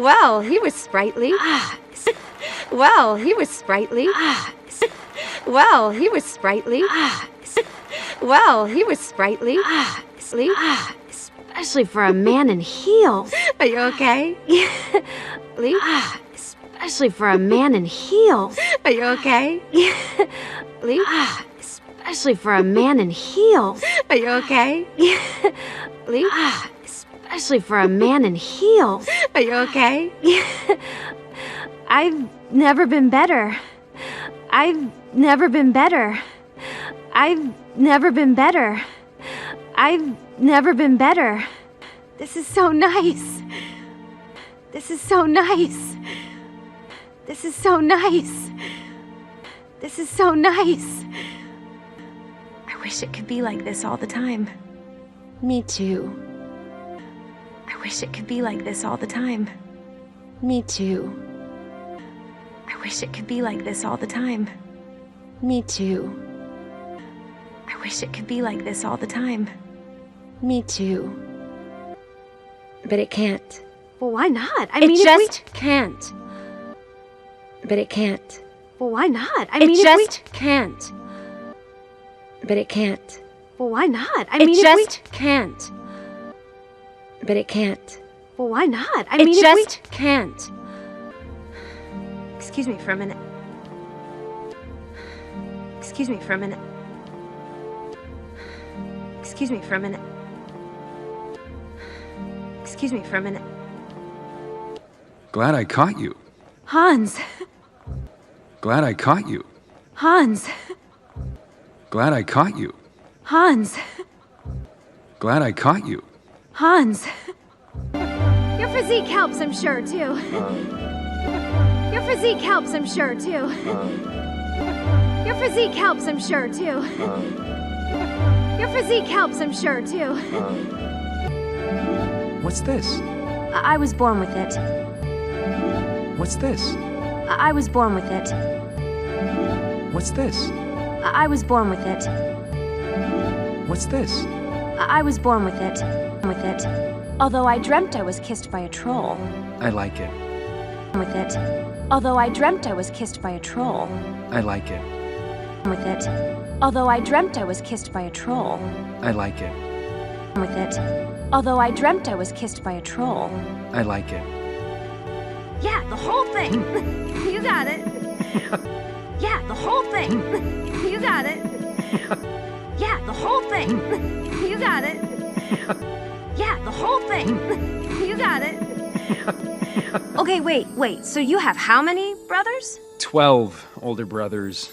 Well, he was sprightly. Well, he was sprightly. Well, he was sprightly. Well, he was sprightly. Especially for a man in heels. Are you okay? Especially for a man in heels. Are you okay? Especially for a man in heels. Are you okay? Especially for a man in heels. Are you okay? I've never been better. I've never been better. I've never been better. I've never been better. This is so nice. This is so nice. This is so nice. This is so nice. I wish it could be like this all the time. Me too. I wish it could be like this all the time. Me too. I wish it could be like this all the time. Me too. I wish it could be like this all the time. Me too. But it can't. Well, why not? I It mean, just can't. But it can't. Well, why not? I It mean, just can't. But it can't. Well, why not? I It mean, just can't. But it can't. Well, why not? I It mean, just can't. Excuse me for a minute. Excuse me for a minute. Excuse me for a minute. Excuse me for a minute. Glad I caught you. Hans. Glad I caught you. Hans. Glad I caught you. Hans. Glad I caught you. Hans. Your physique helps, I'm sure, too. Your physique helps, I'm sure, too. Your physique helps, I'm sure, too. Your physique helps, I'm sure, too. What's this? I was born with it. What's this? I was born with it. What's this? I was born with it. What's this? I was born with it. Although I dreamt I was kissed by a troll. I like it. With it. Although I dreamt I was kissed by a troll. I like it. With it. Although I dreamt I was kissed by a troll. I like it. With it. Although I dreamt I was kissed by a troll. I like it. Yeah, the whole thing. You got it. Yeah, the whole thing. You got it. Yeah, the whole thing. You got it. Yeah, the whole thing. You got it. Okay, wait. So you have how many brothers? 12 older brothers.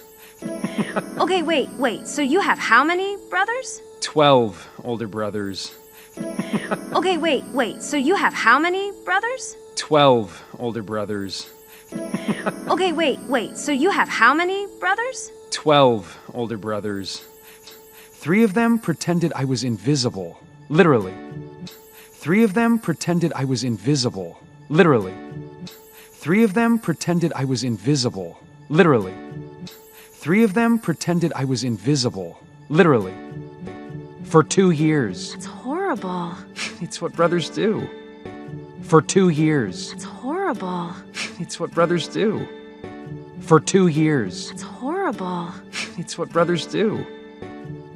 Okay, wait. So you have how many brothers? 12 older brothers. Okay, wait. So you have how many brothers? 12 older brothers. Okay, wait. So you have how many brothers? 12 older brothers. 3 of them pretended I was invisible. Literally. 3 of them pretended I was invisible. Literally. 3 of them pretended I was invisible. Literally. 3 of them pretended I was invisible. Literally. For 2 years. That's horrible. It's what brothers do. For 2 years. That's horrible. It's what brothers do. For 2 years. That's horrible. It's what brothers do.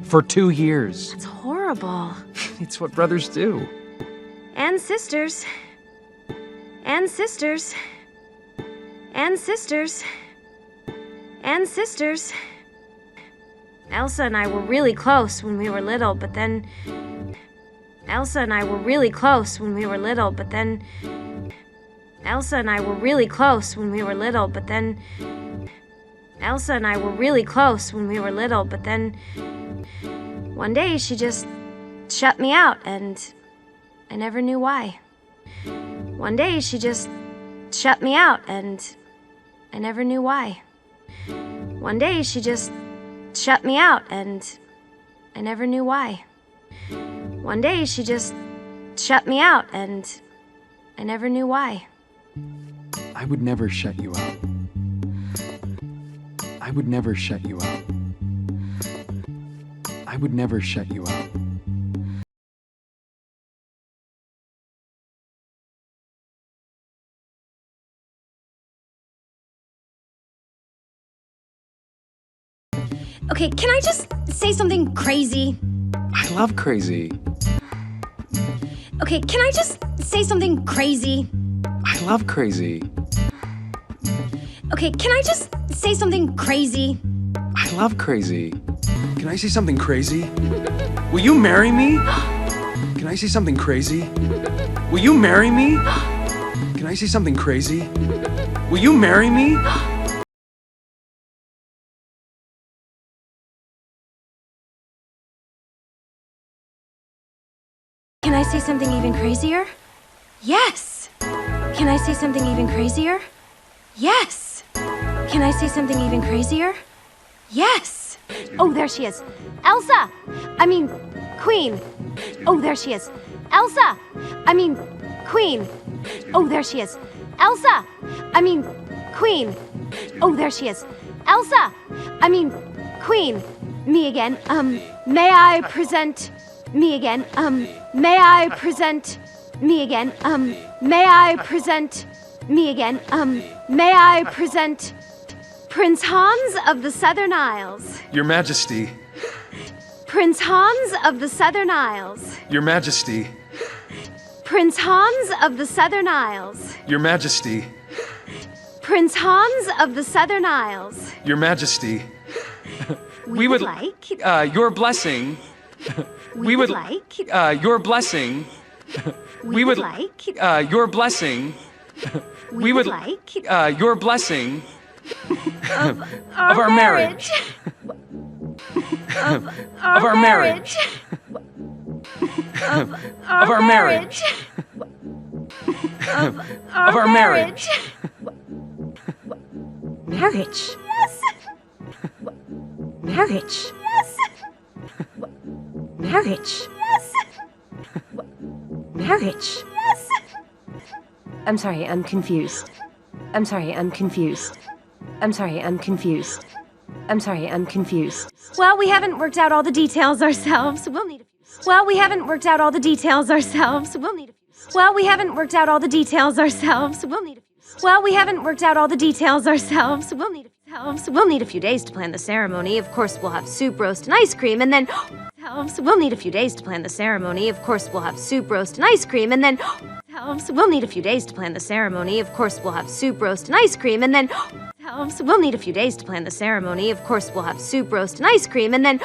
For 2 years. That's horrible. It's what brothers do. And sisters. And sisters. And sisters. And sisters. Elsa and I were really close when we were little, but then... Elsa and I were really close when we were little, but then... Elsa and I were really close when we were little, but then... Elsa and I were really close when we were little, but then... One day she just shut me out, and I never knew why. One day she just shut me out, and I never knew why. One day she just shut me out, and I never knew why. One day she just shut me out, and I never knew why. I would never shut you out. I would never shut you out. I would never shut you out. Okay, can I just say something crazy? I love crazy. Okay, can I just say something crazy? I love crazy. Okay, can I just say something crazy? I love crazy. Can I say something crazy? Will you marry me? Can I say something crazy? Will you marry me? Can I say something crazy? Will you marry me? Can I say something even crazier? Yes! Can I say something even crazier? Yes! Can I say something even crazier? Yes! Oh, there she is. Elsa! I mean, Queen. Oh, there she is. Elsa! I mean, Queen. Oh, there she is. Elsa! I mean, Queen. Oh, there she is. Elsa! I mean, Queen. Me again. May I present... Me again. May I present... Me again. May I present... Me again. May I present... Prince Hans of the Southern Isles. Your Majesty. Prince Hans of the Southern Isles. Your Majesty. Prince Hans of the Southern Isles. Your Majesty. Prince Hans of the Southern Isles. Your Majesty. We would like... your blessing. We would like... Your blessing. We would like... Your blessing. We would like... Your blessing. Of our marriage. Of our marriage. Of our marriage. Of our marriage. Marriage. Yes! Marriage. Yes! Marriage. Yes! Marriage. Yes! I'm sorry, I'm confused. I'm sorry, I'm confused. I'm sorry, I'm confused. I'm sorry, I'm confused. Well, we haven't worked out all the details ourselves. We'll need a few. Well, we haven't worked out all the details ourselves. We'll need a few. Well, we haven't worked out all the details ourselves. We'll need a few. Well, we haven't worked out all the details ourselves. We'll need a few. We'll need a few days to plan the ceremony. Of course, we'll have soup, roast, and ice cream, and then we'll need a few days to plan the ceremony. Of course, we'll have soup, roast, and ice cream, and then we'll need a few days to plan the ceremony. Of course, we'll have soup, roast, and ice cream, and then we'll need a few days to plan the ceremony. Of course, we'll have soup, roast, and ice cream, and then